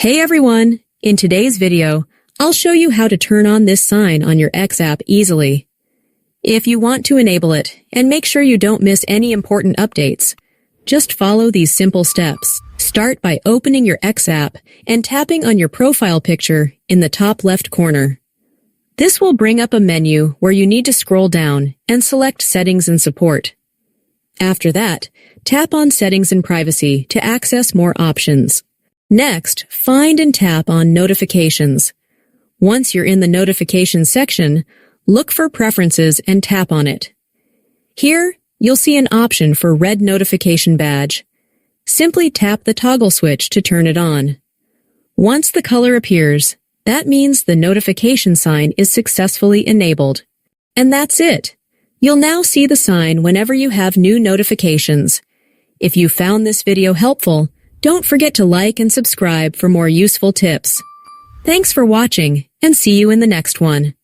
Hey everyone! In today's video, I'll show you how to turn on this sign on your X app easily. If you want to enable it, and make sure you don't miss any important updates, just follow these simple steps. Start by opening your X app and tapping on your profile picture in the top left corner. This will bring up a menu where you need to scroll down and select Settings and Support. After that, tap on Settings and Privacy to access more options. Next, find and tap on Notifications. Once you're in the Notifications section, look for Preferences and tap on it. Here, you'll see an option for Red Notification Badge. Simply tap the toggle switch to turn it on. Once the color appears, that means the notification sign is successfully enabled. And that's it. You'll now see the sign whenever you have new notifications. If you found this video helpful, don't forget to like and subscribe for more useful tips. Thanks for watching, and see you in the next one.